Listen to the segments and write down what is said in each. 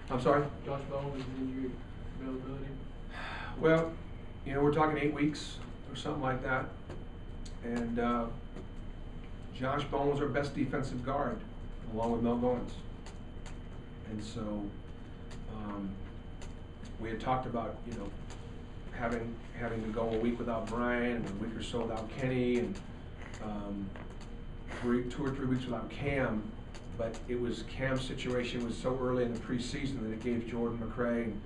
I'm sorry? Josh Bolin's injury availability? Well, you know, we're talking 8 weeks or something like that. And Josh Bowen was our best defensive guard, along with Mel Goins. And so we had talked about, you know, having to go a week without Brian and a week or so without Kenny, and 2 or 3 weeks without Cam. But it was Cam's situation was so early in the preseason that it gave Jordan McRae and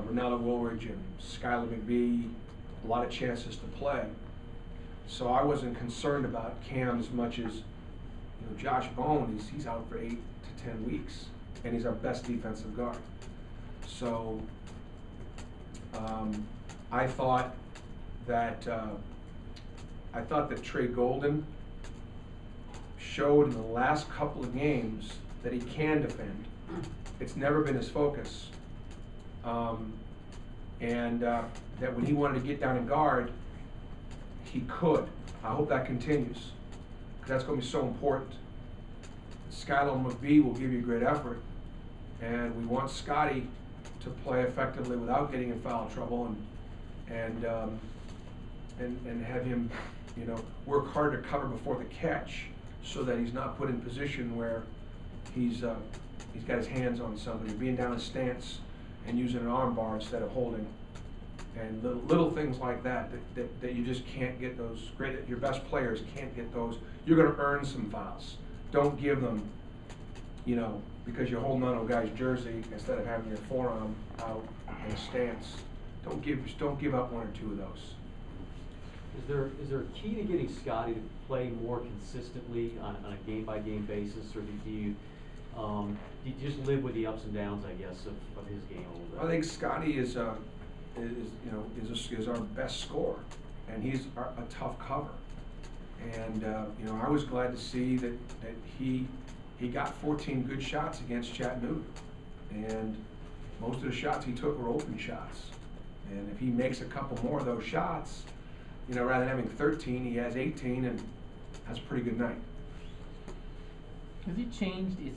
Ronaldo Woolridge and Skylar McBee a lot of chances to play. So I wasn't concerned about Cam as much as, you know, Josh Bowen. He's out for 8 to 10 weeks, and he's our best defensive guard. So I thought that Trey Golden showed in the last couple of games that he can defend. It's never been his focus. That when he wanted to get down and guard, he could. I hope that continues, because that's going to be so important. Skylar McBee will give you great effort, and we want Scotty to play effectively without getting in foul trouble, and have him, you know, work hard to cover before the catch, so that he's not put in position where he's got his hands on somebody, being down in stance and using an arm bar instead of holding, and little things like that you just can't get those. Your best players can't get those. You're going to earn some fouls. Don't give them, you know, because you're holding on to a guy's jersey instead of having your forearm out in a stance. Don't give up 1 or 2 of those. Is there a key to getting Scotty to play more consistently on a game-by-game basis, or do you just live with the ups and downs, I guess, of his game a little bit? I think Scotty is our best scorer, and he's a tough cover. And you know, I was glad to see that he got 14 good shots against Chattanooga, and most of the shots he took were open shots. And if he makes a couple more of those shots, you know, rather than having 13, he has 18, and that's a pretty good night. Has he changed? You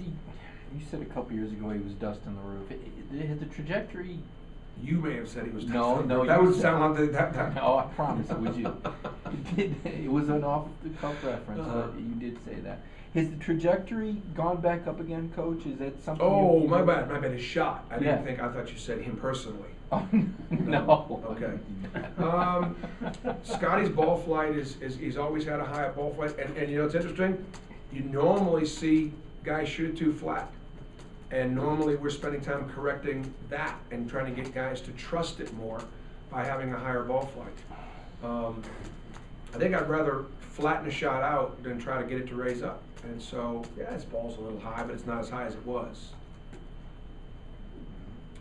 said a couple years ago he was dust on the roof. Has the trajectory? You may have said he was dust No, on the no. roof. That would sound like that. No, I promise it was you. It was an off-the-cuff reference, but you did say that. Has the trajectory gone back up again, Coach? Is that something? Oh, my bad. His shot. I thought you said him personally. Oh, no. Okay. Scotty's ball flight he's always had a high ball flight, and you know, it's interesting. You normally see guys shoot it too flat, and normally we're spending time correcting that and trying to get guys to trust it more by having a higher ball flight. I think I'd rather flatten a shot out than try to get it to raise up. And so, yeah, his ball's a little high, but it's not as high as it was.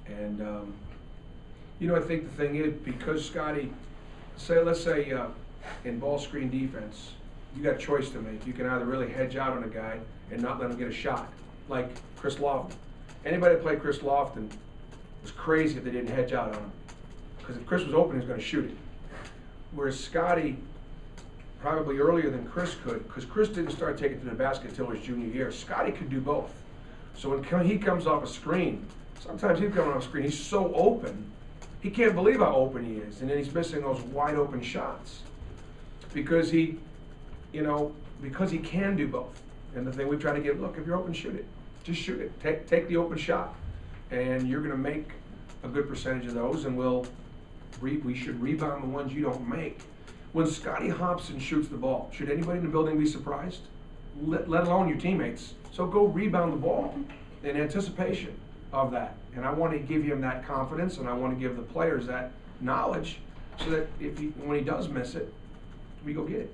And you know, I think the thing is, because Scotty, let's say in ball screen defense, you got a choice to make. You can either really hedge out on a guy and not let him get a shot, like Chris Lofton. Anybody that played Chris Lofton was crazy if they didn't hedge out on him, because if Chris was open, he was going to shoot it. Whereas Scotty, probably earlier than Chris could, because Chris didn't start taking it to the basket until his junior year. Scotty could do both. So when he comes off a screen, sometimes he's coming off a screen, he's so open, he can't believe how open he is, and then he's missing those wide open shots because he can do both. And the thing we try to get, look, if you're open, shoot it. Just shoot it. Take the open shot, and you're going to make a good percentage of those, and we should rebound the ones you don't make. When Scotty Hobson shoots the ball, should anybody in the building be surprised? Let alone your teammates. So go rebound the ball in anticipation of that. And I want to give him that confidence, and I want to give the players that knowledge, so that when he does miss it, we go get it.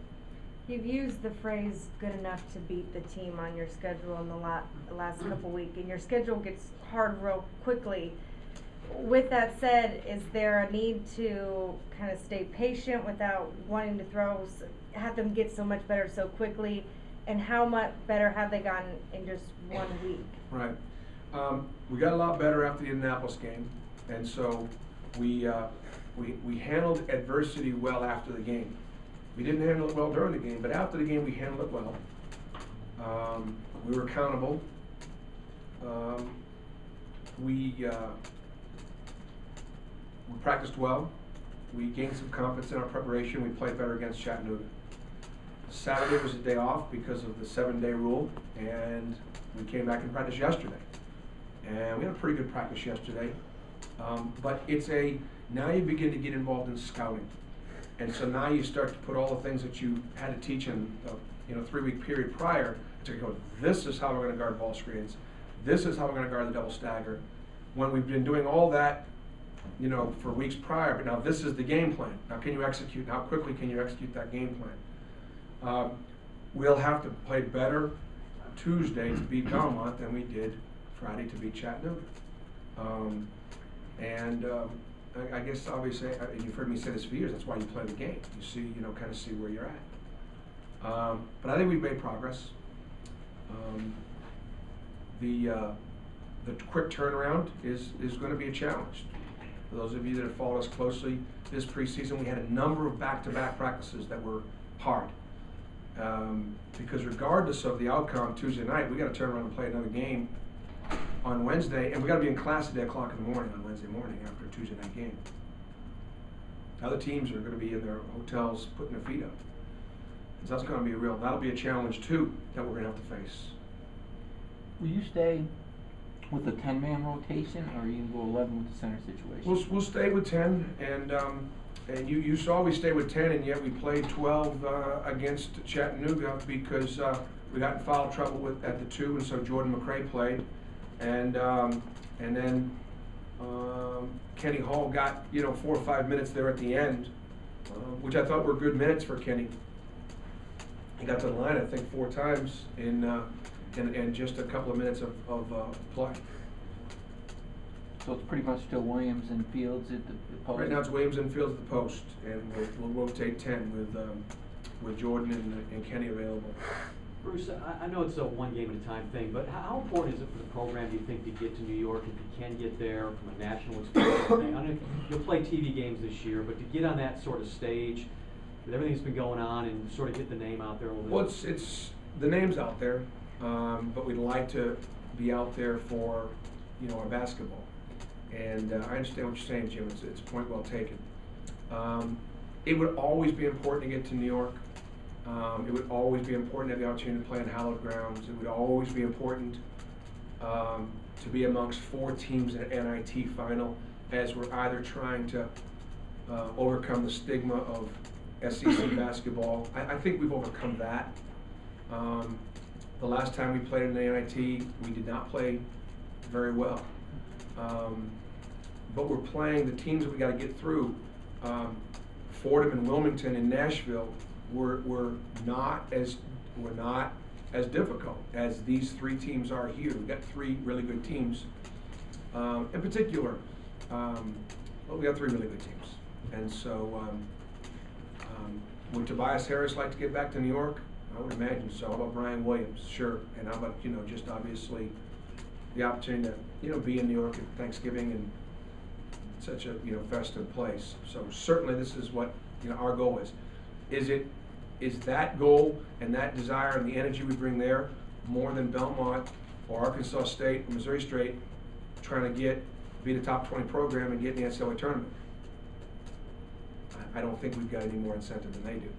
You've used the phrase "good enough to beat the team" on your schedule in the last couple weeks, and your schedule gets hard real quickly. With that said, is there a need to kind of stay patient without wanting to have them get so much better so quickly? And how much better have they gotten in just 1 week? Right. We got a lot better after the Indianapolis game, and so we handled adversity well after the game. We didn't handle it well during the game, but after the game we handled it well. We were accountable. we practiced well. We gained some confidence in our preparation. We played better against Chattanooga. Saturday was a day off because of the 7-day rule, and we came back and practiced yesterday. And we had a pretty good practice yesterday. But now you begin to get involved in scouting. And so now you start to put all the things that you had to teach in a 3-week period prior to go, this is how we're going to guard ball screens. This is how we're going to guard the double stagger. When we've been doing all that, for weeks prior, but now this is the game plan. Now can you execute? How quickly can you execute that game plan? We'll have to play better Tuesday to beat Belmont than we did Friday to beat Chattanooga. I guess obviously, you've heard me say this for years, that's why you play the game. You see, kind of see where you're at. But I think we've made progress. The quick turnaround is going to be a challenge. For those of you that have followed us closely this preseason, we had a number of back-to-back practices that were hard. Because regardless of the outcome Tuesday night, we got to turn around and play another game on Wednesday, and we got to be in class at 8 o'clock in the morning on Wednesday morning after a Tuesday night game. Other teams are going to be in their hotels putting their feet up. So that's going to be that'll be a challenge too that we're going to have to face. Will you stay with a 10-man rotation, or are you going to go 11 with the center situation? We'll stay with 10, and you saw we stayed with 10, and yet we played 12 against Chattanooga because we got in foul trouble at the 2, and so Jordan McRae played, and then Kenny Hall got 4 or 5 minutes there at the end, which I thought were good minutes for Kenny. He got to the line, I think, 4 times in just a couple of minutes of play. So it's pretty much still Williams and Fields at the post? Right now it's Williams and Fields at the post, and we'll rotate 10 with Jordan and Kenny available. Bruce, I know it's a one game at a time thing, but how important is it for the program, do you think, to get to New York, if you can get there from a national experience thing? I know you'll play TV games this year, but to get on that sort of stage with everything that's been going on and sort of get the name out there a little bit? Well, it's the name's out there, but we'd like to be out there for our basketball. And I understand what you're saying, Jim. It's a point well taken. It would always be important to get to New York. It would always be important to have the opportunity to play on hallowed grounds. It would always be important to be amongst 4 teams in an NIT final, as we're either trying to overcome the stigma of SEC basketball. I think we've overcome that. The last time we played in the NIT, we did not play very well. But we're playing the teams that we got to get through. Fordham and Wilmington and Nashville were not as difficult as these 3 teams are here. We've got 3 really good teams. In particular, we got 3 really good teams. And so would Tobias Harris like to get back to New York? I would imagine so. How about Brian Williams? Sure. And how about, just obviously the opportunity to, be in New York at Thanksgiving and such a, festive place. So certainly this is what, our goal is. Is that goal and that desire and the energy we bring there more than Belmont or Arkansas State or Missouri State trying to be the top 20 program and get in the NCAA tournament? I don't think we've got any more incentive than they do.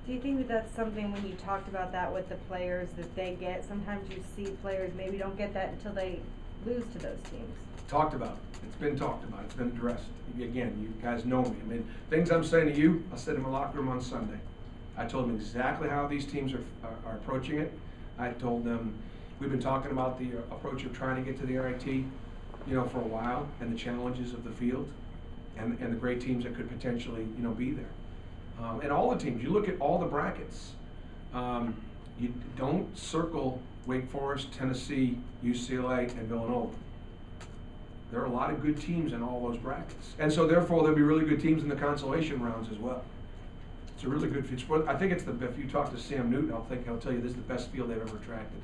Do you think that that's something, when you talked about that with the players, that they get? Sometimes you see players maybe don't get that until they lose to those teams. Talked about. It's been talked about. It's been addressed. Again, you guys know me. I mean, things I'm saying to you, I said in my locker room on Sunday. I told them exactly how these teams are approaching it. I told them we've been talking about the approach of trying to get to the NIT, for a while, and the challenges of the field, and the great teams that could potentially, be there. And all the teams, you look at all the brackets, you don't circle Wake Forest, Tennessee, UCLA, and Villanova. There are a lot of good teams in all those brackets. And so therefore there'll be really good teams in the consolation rounds as well. It's a really good field. I think if you talk to Sam Newton, he'll tell you this is the best field they've ever attracted.